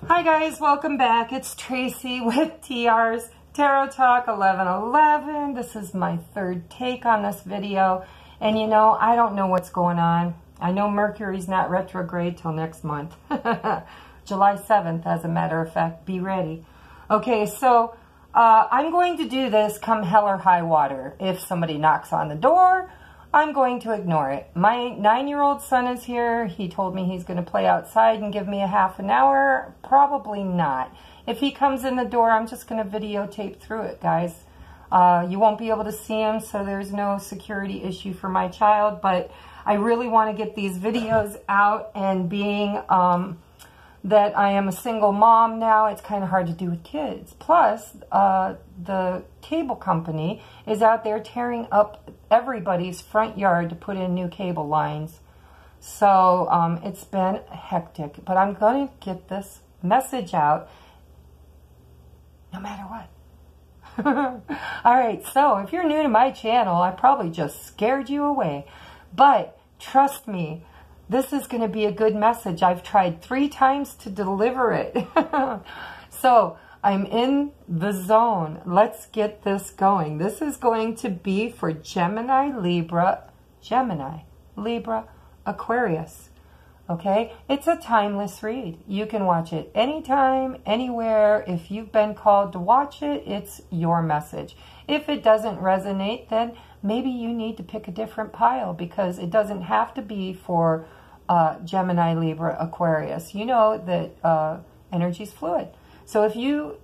Hi guys, welcome back. It's Tracy with TR's Tarot Talk 1111. This is my third take on this video. And you know, I don't know what's going on. I know Mercury's not retrograde till next month. July 7th, as a matter of fact. Be ready. Okay, so I'm going to do this come hell or high water. If somebody knocks on the door, I'm going to ignore it. My 9-year-old son is here. He told me he's going to play outside and give me a half an hour. Probably not. If he comes in the door, I'm just going to videotape through it, guys. You won't be able to see him, so there's no security issue for my child. But I really want to get these videos out, and being that I am a single mom now, it's kind of hard to do with kids. Plus, the cable company is out there tearing up everybody's front yard to put in new cable lines. So it's been hectic, but I'm going to get this message out no matter what. All right, so if you're new to my channel, I probably just scared you away. But trust me, this is going to be a good message. I've tried 3 times to deliver it. So I'm in the zone. Let's get this going. This is going to be for Gemini, Libra, Aquarius. Okay? It's a timeless read. You can watch it anytime, anywhere. If you've been called to watch it, it's your message. If it doesn't resonate, then maybe you need to pick a different pile, because it doesn't have to be for Gemini, Libra, Aquarius. You know that energy is fluid. So if you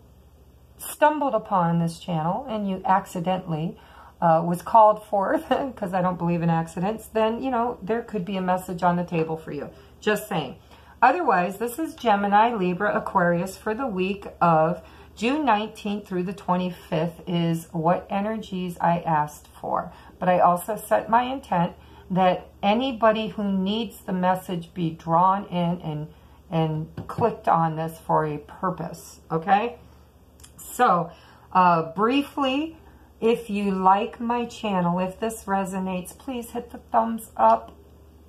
stumbled upon this channel and you accidentally was called forth, because I don't believe in accidents, then, you know, there could be a message on the table for you. Just saying. Otherwise, this is Gemini, Libra, Aquarius for the week of June 19th through the 25th is what energies I asked for. But I also set my intent that anybody who needs the message be drawn in and clicked on this for a purpose, okay? So, briefly, if you like my channel, if this resonates, please hit the thumbs up.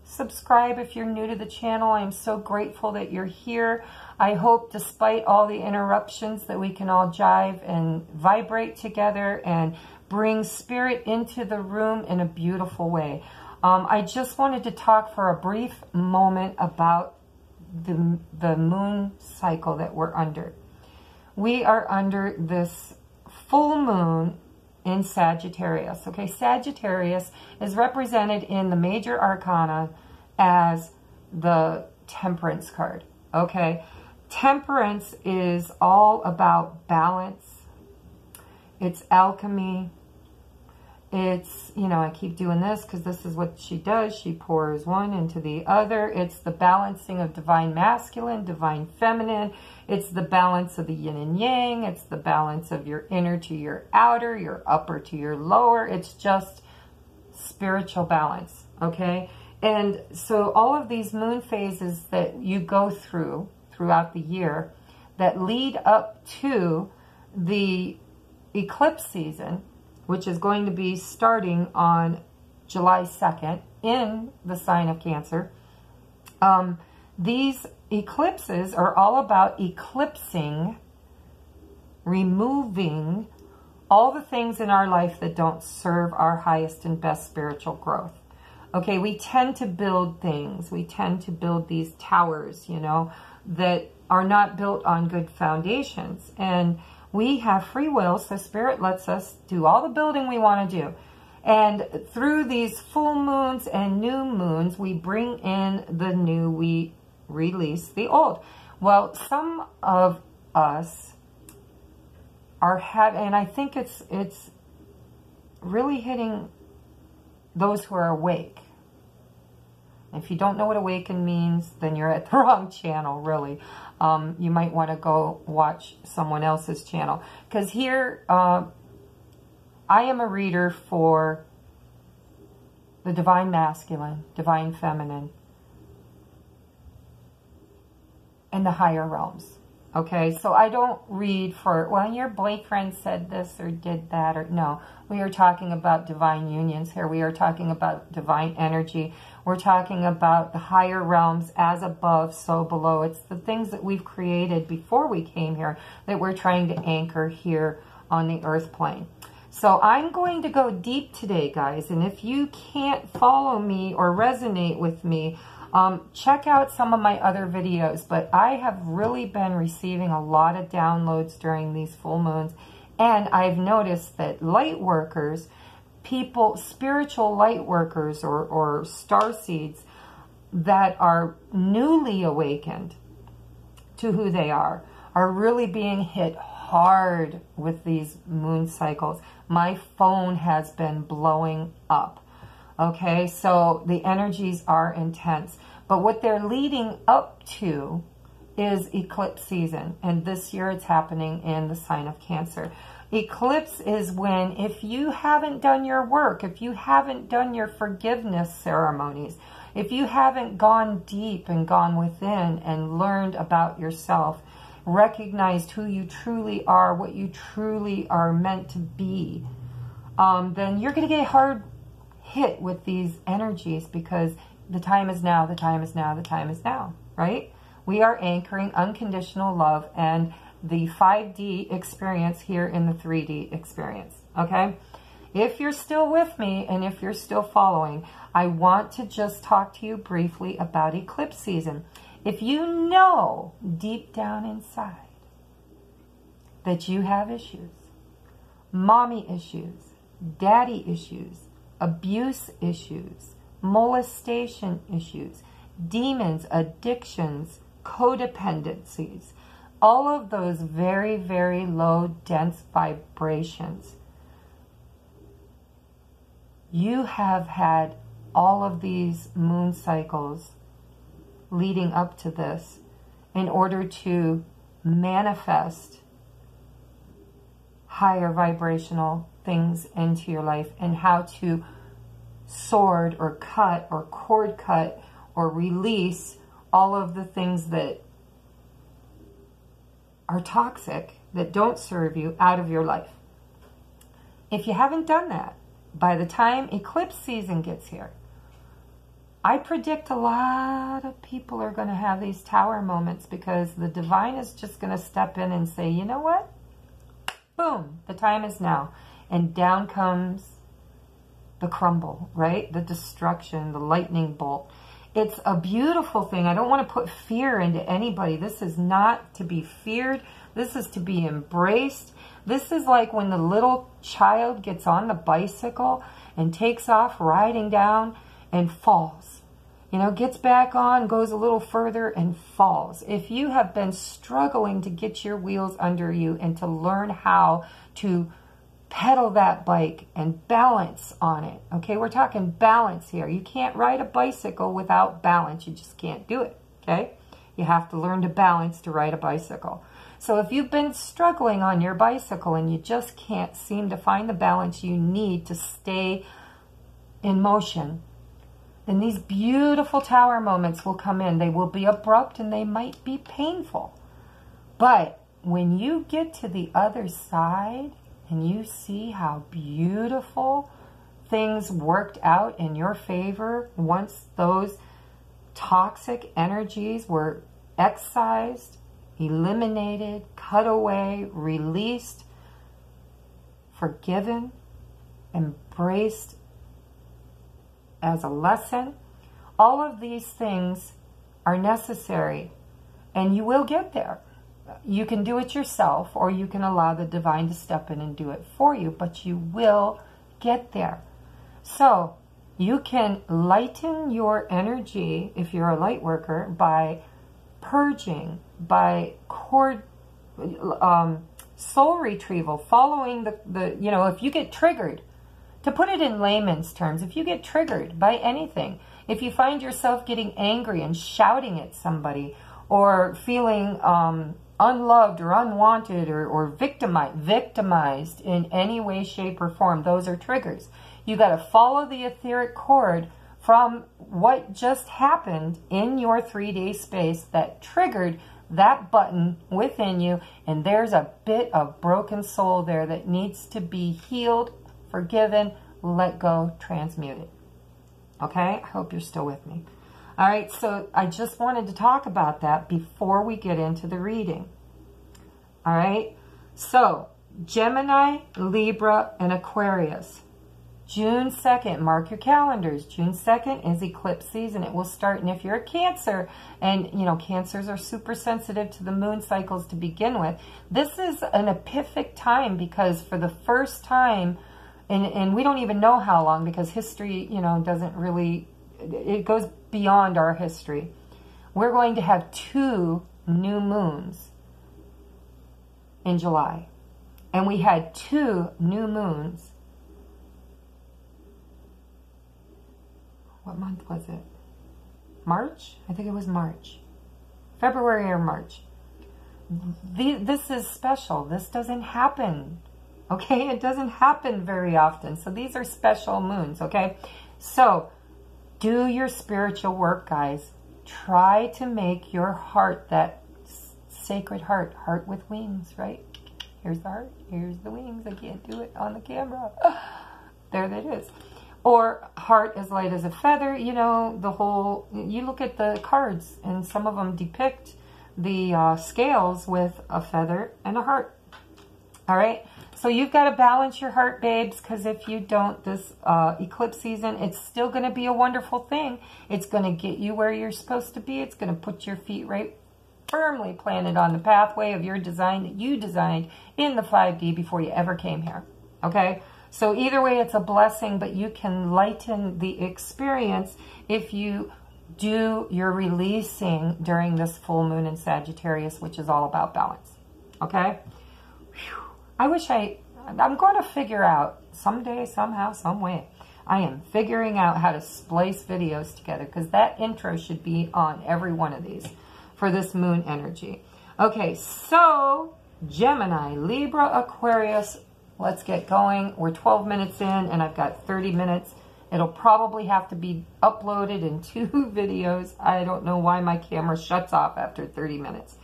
Subscribe if you're new to the channel. I'm so grateful that you're here. I hope, despite all the interruptions, that we can all jive and vibrate together and bring spirit into the room in a beautiful way. I just wanted to talk for a brief moment about the moon cycle that we're under. We are under this full moon in Sagittarius. Okay, Sagittarius is represented in the major arcana as the Temperance card. Okay, Temperance is all about balance. It's alchemy. It's, you know, I keep doing this because this is what she does. She pours one into the other. It's the balancing of divine masculine, divine feminine. It's the balance of the yin and yang. It's the balance of your inner to your outer, your upper to your lower. It's just spiritual balance, okay? And so all of these moon phases that you go through throughout the year that lead up to the eclipse season, which is going to be starting on July 2nd in the sign of Cancer. These eclipses are all about eclipsing, removing all the things in our life that don't serve our highest and best spiritual growth. Okay, we tend to build things. We tend to build these towers, you know, that are not built on good foundations. And we have free will, so Spirit lets us do all the building we want to do. And through these full moons and new moons, we bring in the new, we release the old. Well, some of us are having, and I think it's really hitting those who are awake. If you don't know what awaken means, then you're at the wrong channel, really. You might want to go watch someone else's channel. Because here, I am a reader for the divine masculine, divine feminine, and the higher realms. Okay, so I don't read for, well, your boyfriend said this or did that, or no. We are talking about divine unions here. We are talking about divine energy. We're talking about the higher realms, as above, so below. It's the things that we've created before we came here that we're trying to anchor here on the earth plane. So I'm going to go deep today, guys. And if you can't follow me or resonate with me, check out some of my other videos. But I have really been receiving a lot of downloads during these full moons. And I've noticed that light workers, people, spiritual light workers or star seeds that are newly awakened to who they are really being hit hard with these moon cycles. My phone has been blowing up. Okay, so the energies are intense. But what they're leading up to is eclipse season. And this year it's happening in the sign of Cancer. Eclipse is when, if you haven't done your work, if you haven't done your forgiveness ceremonies, if you haven't gone deep and gone within and learned about yourself, recognized who you truly are, what you truly are meant to be, then you're going to get hard hit with these energies, because the time is now, the time is now, the time is now, right? We are anchoring unconditional love and the 5D experience here in the 3D experience, okay? If you're still with me and if you're still following, I want to just talk to you briefly about eclipse season. If you know deep down inside that you have issues, mommy issues, daddy issues, abuse issues, molestation issues, demons, addictions, codependencies, all of those very, very low, dense vibrations. You have had all of these moon cycles leading up to this in order to manifest higher vibrational things into your life, and how to sword or cut or cord cut or release all of the things that are toxic, that don't serve you, out of your life. If you haven't done that, by the time eclipse season gets here, I predict a lot of people are going to have these tower moments, because the divine is just going to step in and say, you know what? Boom, the time is now. And down comes the crumble, right? The destruction, the lightning bolt. It's a beautiful thing. I don't want to put fear into anybody. This is not to be feared. This is to be embraced. This is like when the little child gets on the bicycle and takes off riding down and falls. You know, gets back on, goes a little further and falls. If you have been struggling to get your wheels under you and to learn how to pedal that bike and balance on it. Okay, we're talking balance here. You can't ride a bicycle without balance. You just can't do it, okay? You have to learn to balance to ride a bicycle. So if you've been struggling on your bicycle and you just can't seem to find the balance you need to stay in motion, then these beautiful tower moments will come in. They will be abrupt and they might be painful. But when you get to the other side, and you see how beautiful things worked out in your favor once those toxic energies were excised, eliminated, cut away, released, forgiven, embraced as a lesson. All of these things are necessary, and you will get there. You can do it yourself, or you can allow the divine to step in and do it for you, but you will get there. So you can lighten your energy, if you're a light worker, by purging, by soul retrieval, following the you know, if you get triggered, to put it in layman's terms, if you get triggered by anything, if you find yourself getting angry and shouting at somebody, or feeling unloved or unwanted or victimized in any way, shape, or form, those are triggers. You got to follow the etheric cord from what just happened in your 3D space that triggered that button within you, and there's a bit of broken soul there that needs to be healed, forgiven, let go, transmuted. Okay? I hope you're still with me. All right, so I just wanted to talk about that before we get into the reading. All right? So, Gemini, Libra, and Aquarius. June 2nd, mark your calendars. June 2nd is eclipse season. It will start, and if you're a Cancer, and you know, Cancers are super sensitive to the moon cycles to begin with, this is an epiphanic time, because for the first time, and we don't even know how long, because history, you know, doesn't really, it goes beyond our history. We're going to have 2 new moons in July. And we had 2 new moons. What month was it? March? I think it was March. February or March. This is special. This doesn't happen. Okay? It doesn't happen very often. So these are special moons. Okay? So do your spiritual work, guys. Try to make your heart that sacred heart. Heart with wings, right? Here's the heart. Here's the wings. I can't do it on the camera. There it is. Or heart as light as a feather. You know, the whole, you look at the cards, and some of them depict the scales with a feather and a heart. All right? So you've got to balance your heart, babes, because if you don't, this eclipse season, it's still going to be a wonderful thing. It's going to get you where you're supposed to be. It's going to put your feet right firmly planted on the pathway of your design that you designed in the 5D before you ever came here. Okay? So either way, it's a blessing, but you can lighten the experience if you do your releasing during this full moon in Sagittarius, which is all about balance. Okay? Whew. I wish I'm going to figure out someday, somehow, some way. I am figuring out how to splice videos together, because that intro should be on every one of these for this moon energy. Okay, so Gemini, Libra, Aquarius, let's get going. We're 12 minutes in, and I've got 30 minutes. It'll probably have to be uploaded in 2 videos. I don't know why my camera shuts off after 30 minutes.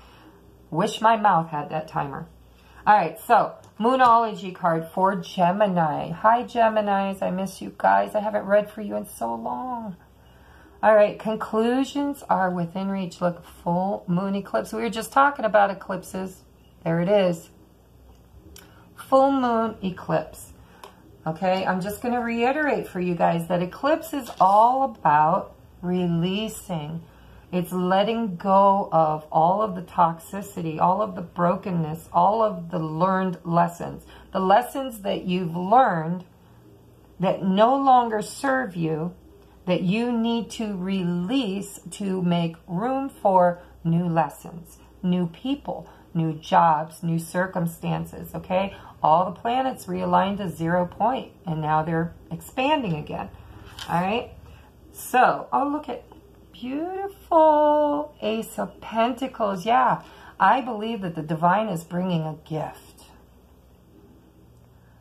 Wish my mouth had that timer. All right, so Moonology card for Gemini. Hi, Geminis. I miss you guys. I haven't read for you in so long. All right, conclusions are within reach. Look, full moon eclipse. We were just talking about eclipses. There it is. Full moon eclipse. Okay, I'm just going to reiterate for you guys that eclipse is all about releasing. It's letting go of all of the toxicity, all of the brokenness, all of the learned lessons. The lessons that you've learned that no longer serve you, that you need to release to make room for new lessons, new people, new jobs, new circumstances, okay? All the planets realigned to 0 point, and now they're expanding again, all right? So, oh, look at beautiful Ace of Pentacles. Yeah, I believe that the divine is bringing a gift.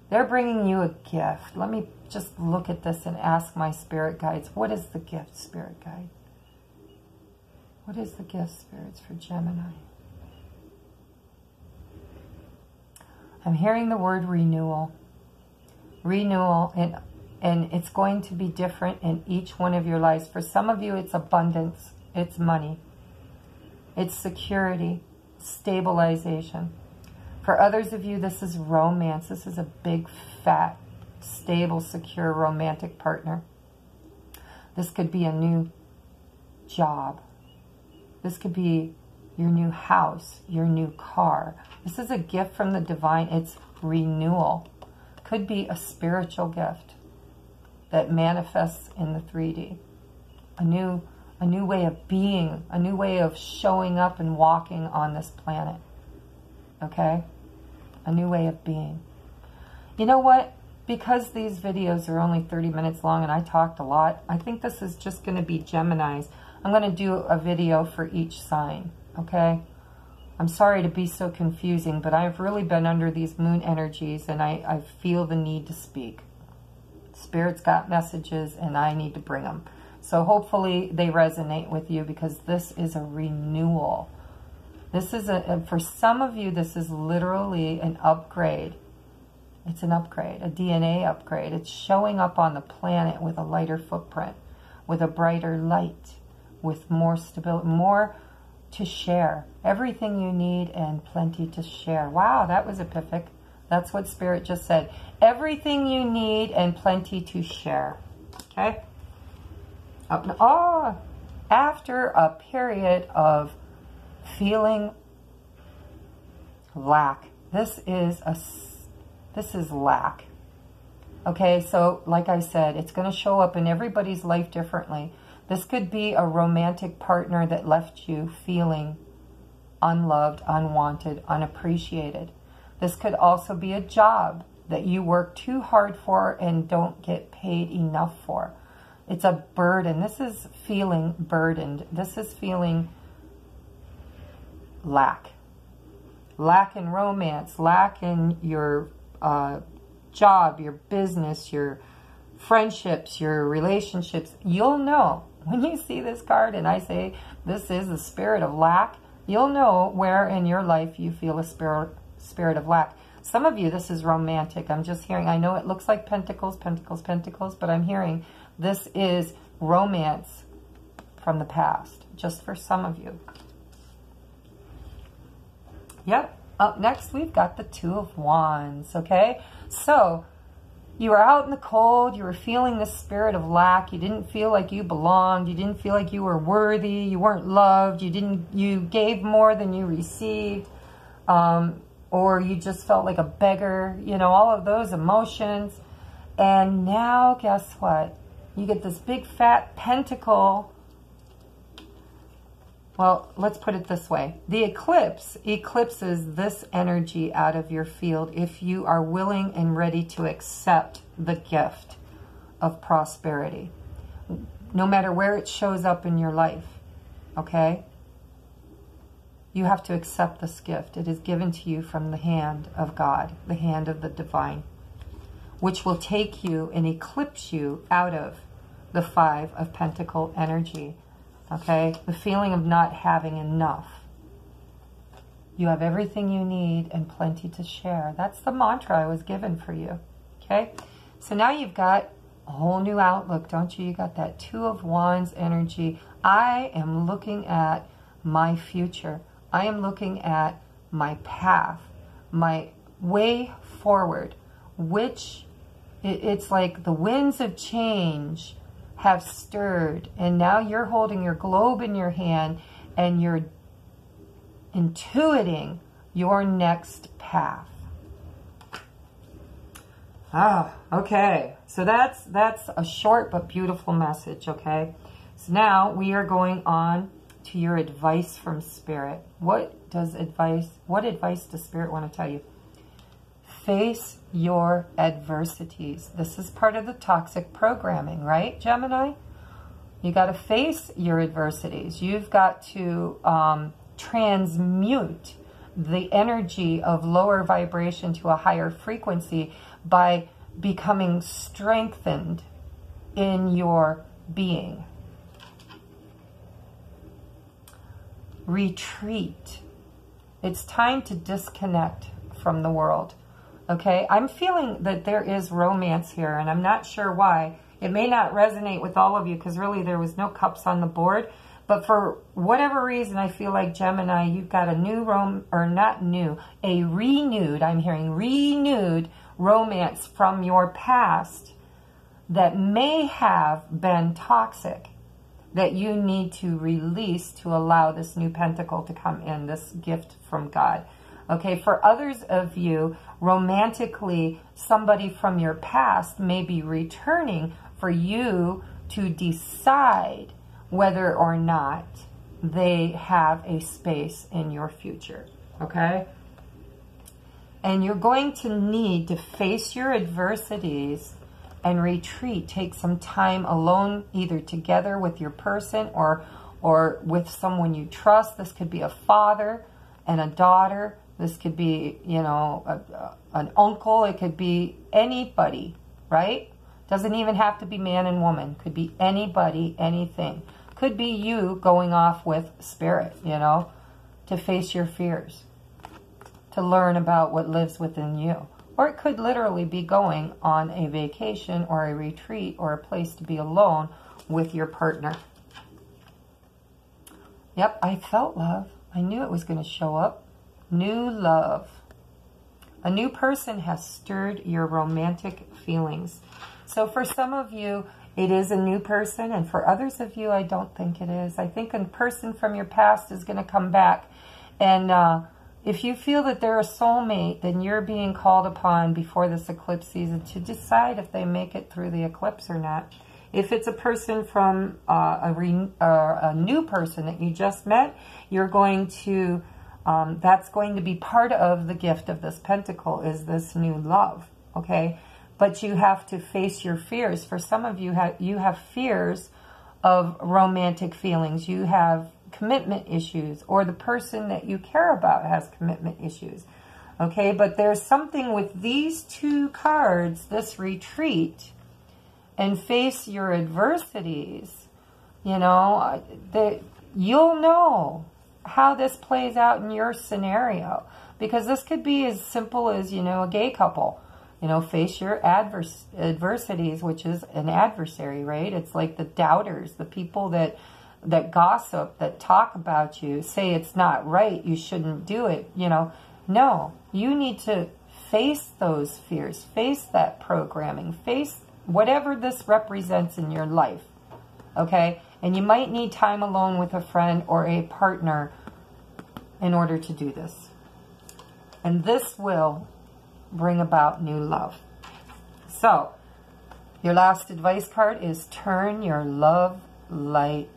They're bringing you a gift. Let me just look at this and ask my spirit guides. What is the gift, spirit guide? What is the gift, spirits, for Gemini? I'm hearing the word renewal. Renewal, and it's going to be different in each one of your lives. For some of you, it's abundance. It's money. It's security, stabilization. For others of you, this is romance. This is a big, fat, stable, secure, romantic partner. This could be a new job. This could be your new house, your new car. This is a gift from the divine. It's renewal. Could be a spiritual gift that manifests in the 3D. A new way of being, a new way of showing up and walking on this planet. Okay? A new way of being. You know what? Because these videos are only 30 minutes long and I talked a lot, I think this is just going to be Geminis. I'm going to do a video for each sign. Okay? I'm sorry to be so confusing, but I've really been under these moon energies and I feel the need to speak. Spirit's got messages and I need to bring them. So hopefully they resonate with you, because this is a renewal. This is for some of you, this is literally an upgrade. It's an upgrade, a DNA upgrade. It's showing up on the planet with a lighter footprint, with a brighter light, with more stability, more to share. Everything you need and plenty to share. Wow, that was epiphanic. That's what Spirit just said. Everything you need and plenty to share. Okay? After a period of feeling lack. This is lack. Okay, so like I said, it's going to show up in everybody's life differently. This could be a romantic partner that left you feeling unloved, unwanted, unappreciated. This could also be a job that you work too hard for and don't get paid enough for. It's a burden. This is feeling burdened. This is feeling lack. Lack in romance, lack in your job, your business, your friendships, your relationships. You'll know when you see this card and I say this is the spirit of lack, you'll know where in your life you feel a spirit of lack. Some of you, this is romantic. I'm just hearing, I know it looks like pentacles, pentacles, pentacles, but I'm hearing this is romance from the past, just for some of you. Yep. Up next, we've got the Two of Wands, okay? So, you were out in the cold, you were feeling the spirit of lack, you didn't feel like you belonged, you didn't feel like you were worthy, you weren't loved, you gave more than you received, or you just felt like a beggar, you know, all of those emotions. And now, guess what? You get this big fat pentacle. Well, let's put it this way. The eclipse eclipses this energy out of your field if you are willing and ready to accept the gift of prosperity, no matter where it shows up in your life, okay? You have to accept this gift. It is given to you from the hand of God, the hand of the divine, which will take you and eclipse you out of the Five of Pentacle energy. Okay, the feeling of not having enough. You have everything you need and plenty to share. That's the mantra I was given for you. Okay, so now you've got a whole new outlook, don't you? You got that Two of Wands energy. I am looking at my future. I am looking at my path, my way forward, which it's like the winds of change have stirred, and now you're holding your globe in your hand and you're intuiting your next path. Okay. So that's a short but beautiful message, okay? So now we are going on to your advice from Spirit. What advice does Spirit want to tell you? Face your adversities. This is part of the toxic programming, right, Gemini? You got to face your adversities. You've got to transmute the energy of lower vibration to a higher frequency by becoming strengthened in your being. Retreat. It's time to disconnect from the world. Okay, I'm feeling that there is romance here, and I'm not sure why. It may not resonate with all of you because really there was no cups on the board. But for whatever reason, I feel like Gemini, you've got a new renewed, I'm hearing renewed romance from your past that may have been toxic, that you need to release to allow this new pentacle to come in, this gift from God. Okay, for others of you, romantically, somebody from your past may be returning for you to decide whether or not they have a space in your future, okay? And you're going to need to face your adversities and retreat. Take some time alone, either together with your person or with someone you trust. This could be a father and a daughter. This could be, you know, an uncle. It could be anybody, right? Doesn't even have to be man and woman. Could be anybody, anything. Could be you going off with Spirit, you know, to face your fears, to learn about what lives within you. Or it could literally be going on a vacation or a retreat or a place to be alone with your partner. Yep, I felt love. I knew it was going to show up. New love. A new person has stirred your romantic feelings. So for some of you, it is a new person, and for others of you, I don't think it is. I think a person from your past is going to come back. And if you feel that they're a soulmate, then you're being called upon before this eclipse season to decide if they make it through the eclipse or not. If it's a person from a new person that you just met, you're going to, that's going to be part of the gift of this pentacle, is this new love, okay? But you have to face your fears. For some of you, you have fears of romantic feelings. You have commitment issues, or the person that you care about has commitment issues, okay? But there's something with these two cards, this retreat, and face your adversities, you know, you'll know how this plays out in your scenario. Because this could be as simple as, you know, a gay couple. You know, face your adversities, which is an adversary, right? It's like the doubters, the people that gossip, that talk about you, say it's not right, you shouldn't do it, you know. No, you need to face those fears, face that programming, face whatever this represents in your life, okay? And you might need time alone with a friend or a partner in order to do this. And this will bring about new love. So, your last advice card is turn your love light,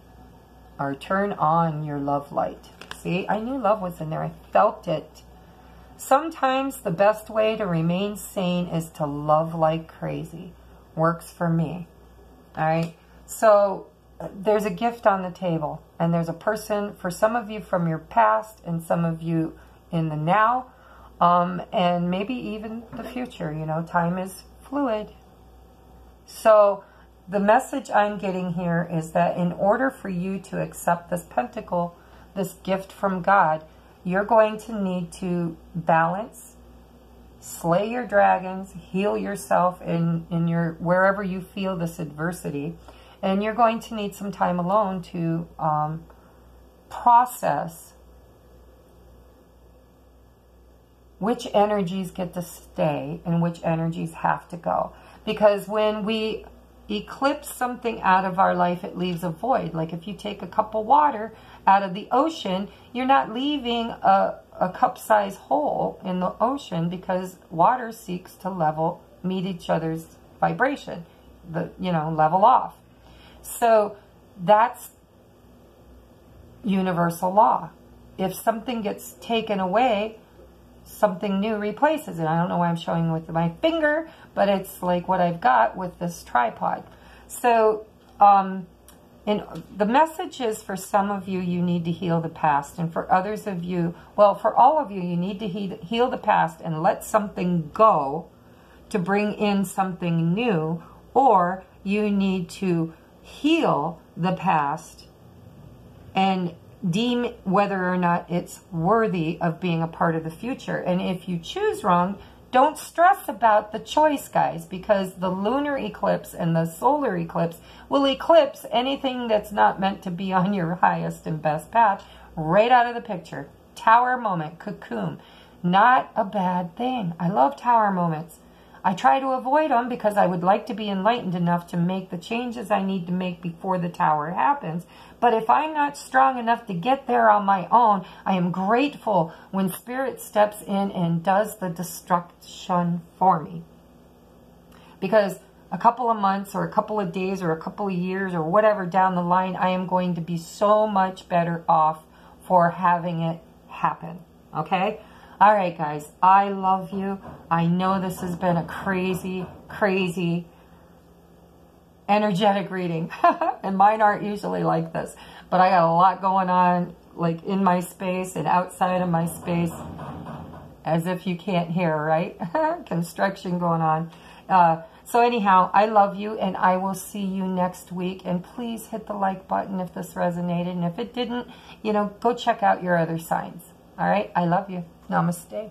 or turn on your love light. See, I knew love was in there. I felt it. Sometimes the best way to remain sane is to love like crazy. Works for me. All right. So there's a gift on the table, and there's a person, for some of you from your past and some of you in the now, and maybe even the future. You know, time is fluid. So the message I'm getting here is that in order for you to accept this pentacle, this gift from God, you're going to need to balance, slay your dragons, heal yourself in your wherever you feel this adversity, and you're going to need some time alone to process which energies get to stay and which energies have to go. Because when we eclipse something out of our life, it leaves a void. Like if you take a cup of water out of the ocean, you're not leaving a cup-sized hole in the ocean, because water seeks to meet each other's vibration, level off. So that's universal law. If something gets taken away, something new replaces it. I don't know why I'm showing with my finger, but it's like what I've got with this tripod. So the message is, for some of you, you need to heal the past. And for others of you, well, for all of you, you need to heal the past and let something go to bring in something new. Or you need to heal the past and deem whether or not it's worthy of being a part of the future. And if you choose wrong, don't stress about the choice, guys, because the lunar eclipse and the solar eclipse will eclipse anything that's not meant to be on your highest and best path right out of the picture. Tower moment, cocoon. Not a bad thing. I love tower moments. I try to avoid them because I would like to be enlightened enough to make the changes I need to make before the tower happens. But if I'm not strong enough to get there on my own, I am grateful when Spirit steps in and does the destruction for me. Because a couple of months or a couple of days or a couple of years or whatever down the line, I am going to be so much better off for having it happen. Okay? All right, guys, I love you. I know this has been a crazy, crazy energetic reading. And mine aren't usually like this. But I got a lot going on, like in my space and outside of my space. As if you can't hear, right? Construction going on. So anyhow, I love you, and I will see you next week. And please hit the like button if this resonated. And if it didn't, you know, go check out your other signs. All right? I love you. Namaste.